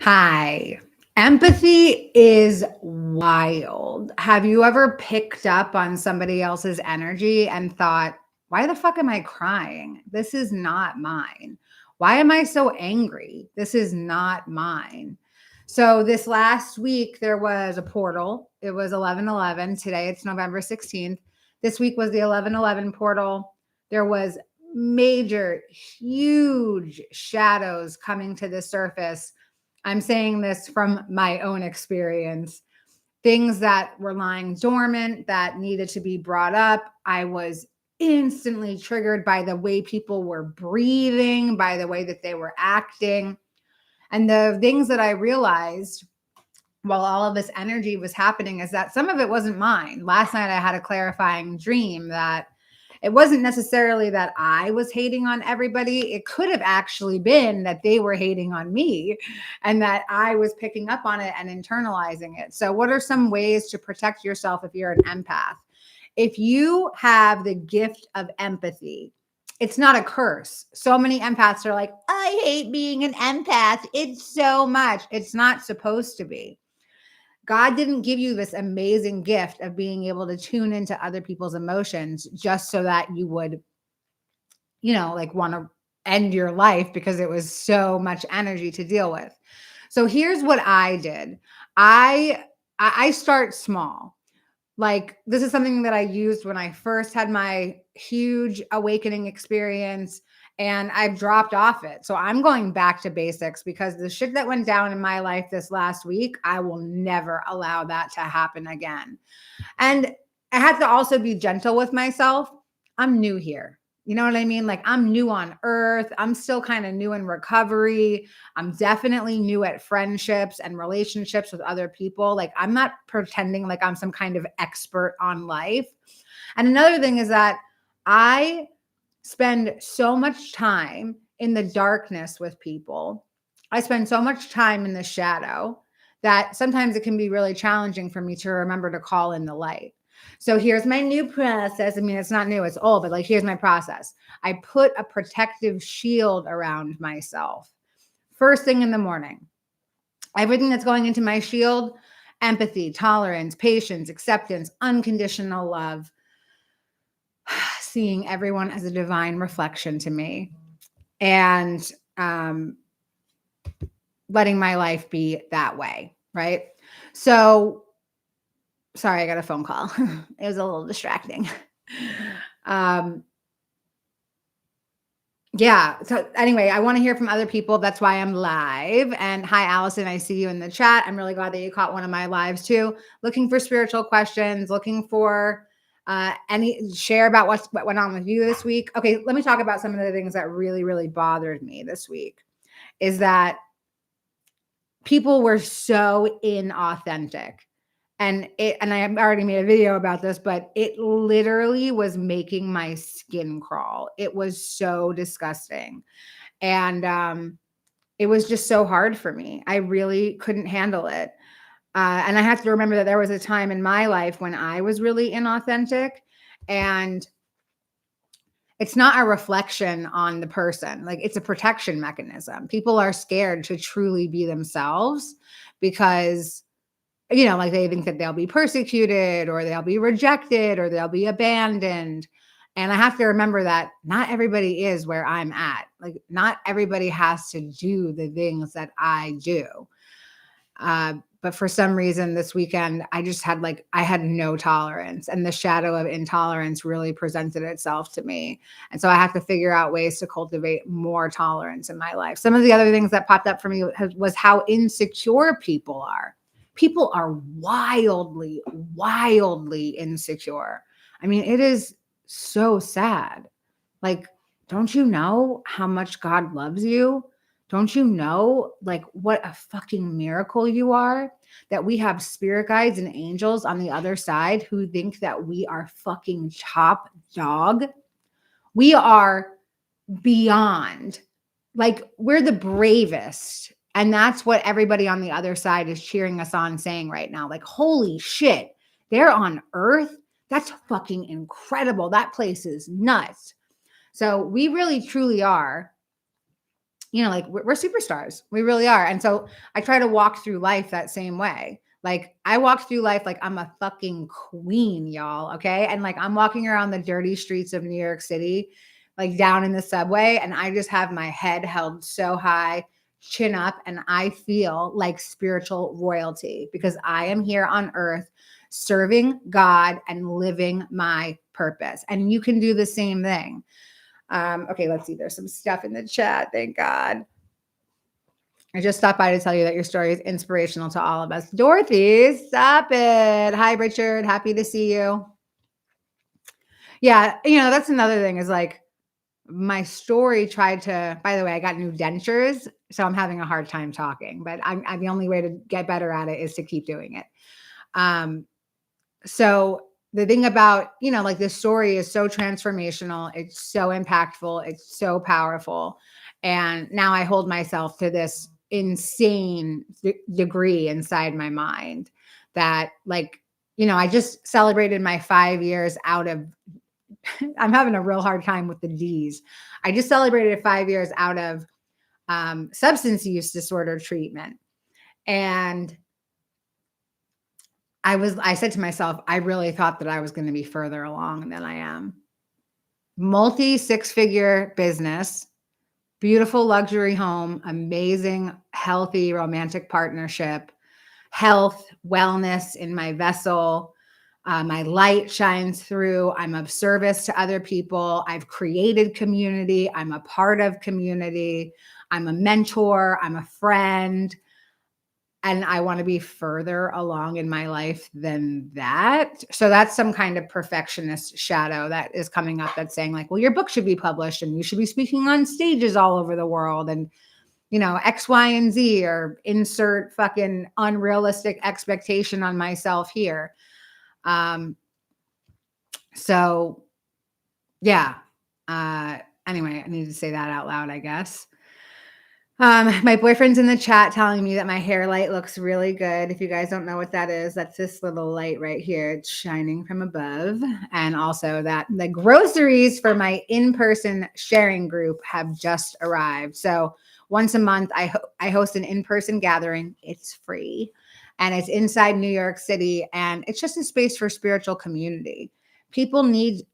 Hi. Empathy is wild. Have you ever picked up on somebody else's energy and thought, why the fuck am I crying? This is not mine. Why am I so angry? This is not mine. So, this last week, there was a portal. It was 11/11. Today, it's November 16th. This week was the 11/11 portal. There was major, huge shadows coming to the surface. I'm saying this from my own experience. Things that were lying dormant that needed to be brought up. I was instantly triggered by the way people were breathing, by the way that they were acting. And the things that I realized while all of this energy was happening is that some of it wasn't mine. Last night, I had a clarifying dream that it wasn't necessarily that I was hating on everybody. It could have actually been that they were hating on me and that I was picking up on it and internalizing it. So, what are some ways to protect yourself if you're an empath? If you have the gift of empathy, it's not a curse. So many empaths are like, I hate being an empath. It's so much. It's not supposed to be. God didn't give you this amazing gift of being able to tune into other people's emotions just so that you would, like want to end your life because it was so much energy to deal with. So here's what I did. I start small. Like, this is something that I used when I first had my huge awakening experience, and I've dropped off it. So I'm going back to basics because the shit that went down in my life this last week, I will never allow that to happen again. And I had to also be gentle with myself. I'm new here. You know what I mean? Like, I'm new on earth. I'm still kind of new in recovery. I'm definitely new at friendships and relationships with other people. Like, I'm not pretending like I'm some kind of expert on life. And another thing is that I spend so much time in the darkness with people. I spend so much time in the shadow that sometimes it can be really challenging for me to remember to call in the light. So here's my new process. I mean, it's not new, it's old, but like, here's my process. I put a protective shield around myself first thing in the morning. Everything that's going into my shield: empathy, tolerance, patience, acceptance, unconditional love, seeing everyone as a divine reflection to me, and letting my life be that way. Right. So, sorry, I got a phone call. It was a little distracting. Um, yeah. So anyway, I want to hear from other people. That's why I'm live. And hi, Allison. I see you in the chat. I'm really glad that you caught one of my lives too. Looking for spiritual questions, looking for any share about what went on with you this week. Okay, let me talk about some of the things that really, really bothered me this week. Is that people were so inauthentic. And I already made a video about this, but it literally was making my skin crawl. It was so disgusting. And it was just so hard for me. I really couldn't handle it. And I have to remember that there was a time in my life when I was really inauthentic, and it's not a reflection on the person. Like, it's a protection mechanism. People are scared to truly be themselves because, like, they think that they'll be persecuted or they'll be rejected or they'll be abandoned. And I have to remember that not everybody is where I'm at. Like, not everybody has to do the things that I do. But for some reason this weekend, I had no tolerance, and the shadow of intolerance really presented itself to me. And so I have to figure out ways to cultivate more tolerance in my life. Some of the other things that popped up for me was how insecure people are. People are wildly, wildly insecure. I mean, it is so sad. Like, don't you know how much God loves you? Don't you know, like, what a fucking miracle you are? That we have spirit guides and angels on the other side who think that we are fucking top dog. We are beyond, like, we're the bravest. And that's what everybody on the other side is cheering us on, saying right now. Like, holy shit, they're on Earth. That's fucking incredible. That place is nuts. So we really truly are like we're superstars. We really are. And so I try to walk through life that same way. Like I walk through life like I'm a fucking queen, y'all. Okay. And like I'm walking around the dirty streets of New York City, like down in the subway, and I just have my head held so high, chin up, and I feel like spiritual royalty because I am here on earth serving God and living my purpose. And you can do the same thing. Okay, let's see. There's some stuff in the chat. Thank God. I just stopped by to tell you that your story is inspirational to all of us. Dorothy, stop it. Hi, Richard. Happy to see you. Yeah, that's another thing is like my story tried to, by the way, I got new dentures, so I'm having a hard time talking, but I'm the only way to get better at it is to keep doing it. So the thing about, like this story is so transformational. It's so impactful. It's so powerful. And now I hold myself to this insane degree inside my mind that like, I just celebrated my 5 years out of, I'm having a real hard time with the D's. I just celebrated 5 years out of substance use disorder treatment. And I said to myself, I really thought that I was going to be further along than I am. Multi 6-figure business, beautiful luxury home, amazing, healthy, romantic partnership, health, wellness in my vessel. My light shines through. I'm of service to other people. I've created community. I'm a part of community. I'm a mentor. I'm a friend. And I want to be further along in my life than that. So that's some kind of perfectionist shadow that is coming up that's saying like, well, your book should be published and you should be speaking on stages all over the world. And, X, Y, and Z, or insert fucking unrealistic expectation on myself here. So yeah. Anyway, I need to say that out loud, I guess. My boyfriend's in the chat telling me that my hair light looks really good. If you guys don't know what that is, that's this little light right here. It's shining from above. And also that the groceries for my in-person sharing group have just arrived. So once a month, I host an in-person gathering. It's free. And it's inside New York City. And it's just a space for spiritual community. People need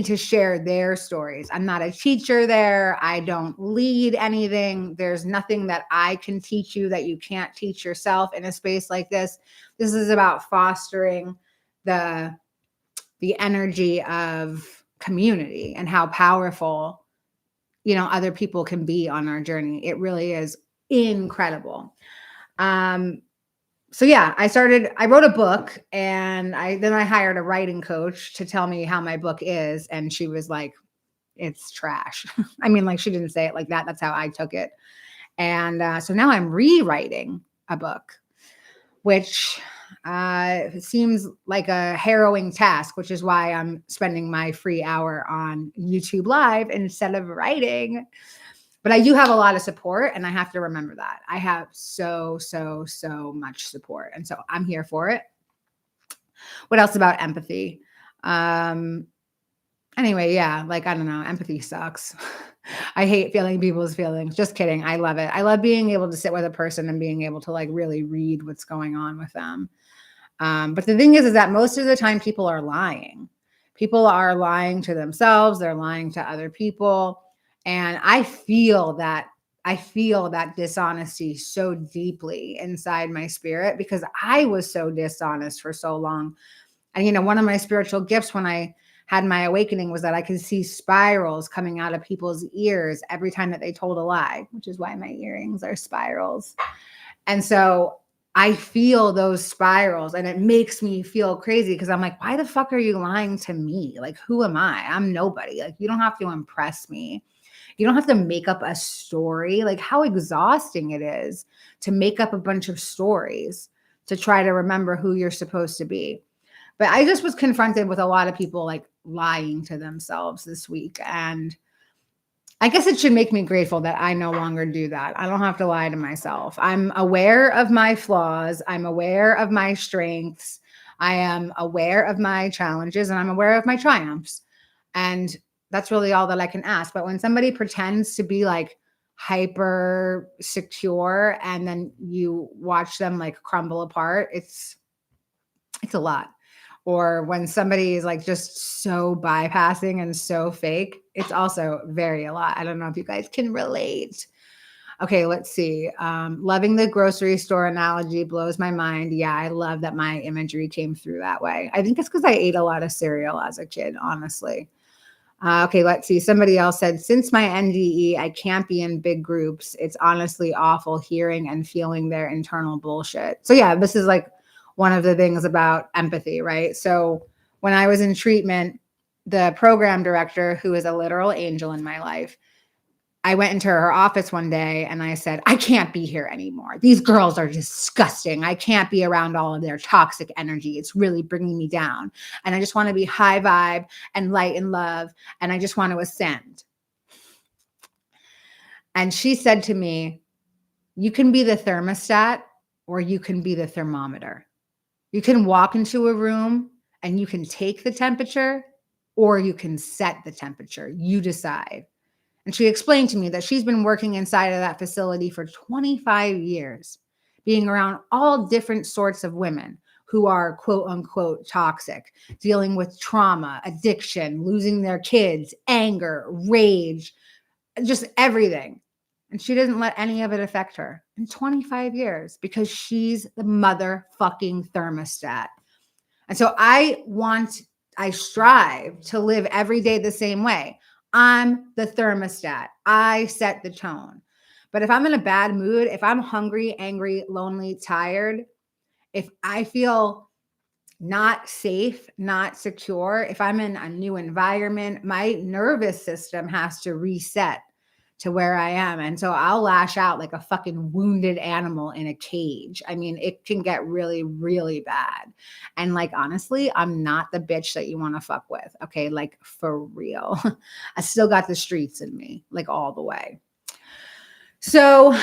to share their stories. I'm not a teacher there. I don't lead anything. There's nothing that I can teach you that you can't teach yourself in a space like this. This is about fostering the energy of community and how powerful, other people can be on our journey. It really is incredible. So yeah, I wrote a book, and then I hired a writing coach to tell me how my book is. And she was like, it's trash. I mean, like she didn't say it like that. That's how I took it. And so now I'm rewriting a book, which seems like a harrowing task, which is why I'm spending my free hour on YouTube Live instead of writing. But I do have a lot of support, and I have to remember that. I have so much support. And so I'm here for it. What else about empathy? Anyway, yeah, like, I don't know. Empathy sucks. I hate feeling people's feelings. Just kidding. I love it. I love being able to sit with a person and being able to like really read what's going on with them. But the thing is that most of the time people are lying. People are lying to themselves. They're lying to other people. And I feel that dishonesty so deeply inside my spirit because I was so dishonest for so long. And, one of my spiritual gifts when I had my awakening was that I could see spirals coming out of people's ears every time that they told a lie, which is why my earrings are spirals. And so I feel those spirals, and it makes me feel crazy because I'm like, why the fuck are you lying to me? Like, who am I? I'm nobody. Like, you don't have to impress me. You don't have to make up a story. Like, how exhausting it is to make up a bunch of stories to try to remember who you're supposed to be. But I just was confronted with a lot of people like lying to themselves this week. And I guess it should make me grateful that I no longer do that. I don't have to lie to myself. I'm aware of my flaws. I'm aware of my strengths. I am aware of my challenges, and I'm aware of my triumphs. And that's really all that I can ask. But when somebody pretends to be like hyper secure and then you watch them like crumble apart, it's a lot. Or when somebody is like just so bypassing and so fake, it's also very a lot. I don't know if you guys can relate. Okay, let's see. Loving the grocery store analogy blows my mind. Yeah, I love that my imagery came through that way. I think it's because I ate a lot of cereal as a kid, honestly. Okay, let's see. Somebody else said, since my NDE, I can't be in big groups. It's honestly awful hearing and feeling their internal bullshit. So, yeah, this is like one of the things about empathy, right? So, when I was in treatment, the program director, who is a literal angel in my life, I went into her office one day and I said, I can't be here anymore. These girls are disgusting. I can't be around all of their toxic energy. It's really bringing me down. And I just want to be high vibe and light and love. And I just want to ascend. And she said to me, you can be the thermostat or you can be the thermometer. You can walk into a room and you can take the temperature or you can set the temperature. You decide. And she explained to me that she's been working inside of that facility for 25 years, being around all different sorts of women who are quote unquote toxic, dealing with trauma, addiction, losing their kids, anger, rage, just everything. And she doesn't let any of it affect her in 25 years because she's the motherfucking thermostat. And so I strive to live every day the same way. I'm the thermostat. I set the tone. But if I'm in a bad mood, if I'm hungry, angry, lonely, tired, if I feel not safe, not secure, if I'm in a new environment, my nervous system has to reset to where I am. And so I'll lash out like a fucking wounded animal in a cage. I mean, it can get really, really bad. And like, honestly, I'm not the bitch that you want to fuck with. Okay. Like for real. I still got the streets in me, like all the way. So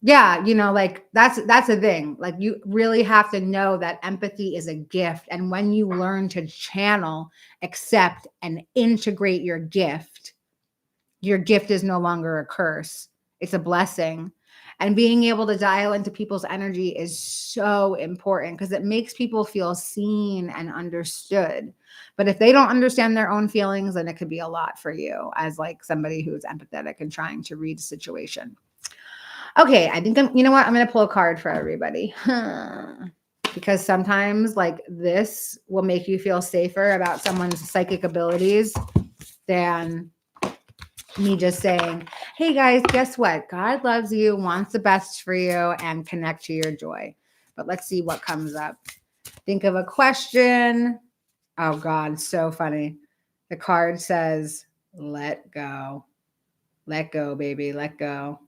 yeah, like that's a thing. Like you really have to know that empathy is a gift. And when you learn to channel, accept, and integrate your gift is no longer a curse. It's a blessing. And being able to dial into people's energy is so important because it makes people feel seen and understood. But if they don't understand their own feelings, then it could be a lot for you as like somebody who's empathetic and trying to read a situation. Okay, I think you know what? I'm going to pull a card for everybody. Because sometimes like this will make you feel safer about someone's psychic abilities than me just saying, hey guys, guess what? God loves you, wants the best for you, and connect to your joy. But let's see what comes up. Think of a question. Oh God, so funny. The card says, let go. Let go, baby, let go.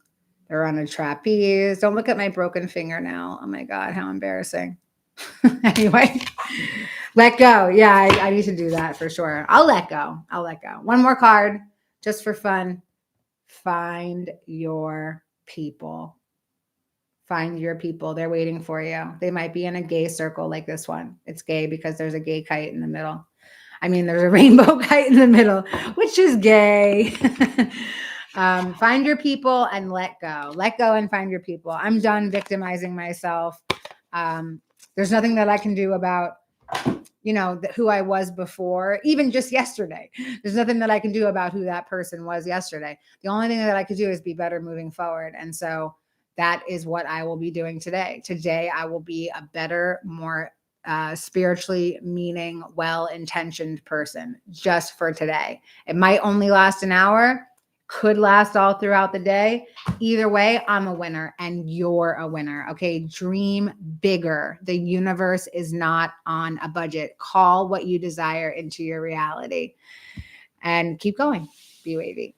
They're on a trapeze. Don't look at my broken finger now. Oh my God, how embarrassing. Anyway, let go. Yeah, I need to do that for sure. I'll let go. One more card. Just for fun, find your people. Find your people. They're waiting for you. They might be in a gay circle like this one. It's gay because there's a gay kite in the middle. I mean, there's a rainbow kite in the middle, which is gay. Find your people and let go. Let go and find your people. I'm done victimizing myself. There's nothing that I can do about who I was before, even just yesterday. There's nothing that I can do about who that person was yesterday. The only thing that I could do is be better moving forward. And so that is what I will be doing today. Today, I will be a better, more spiritually meaning, well-intentioned person just for today. It might only last an hour, could last all throughout the day. Either way, I'm a winner and you're a winner. Okay. Dream bigger. The universe is not on a budget. Call what you desire into your reality and keep going. Be wavy.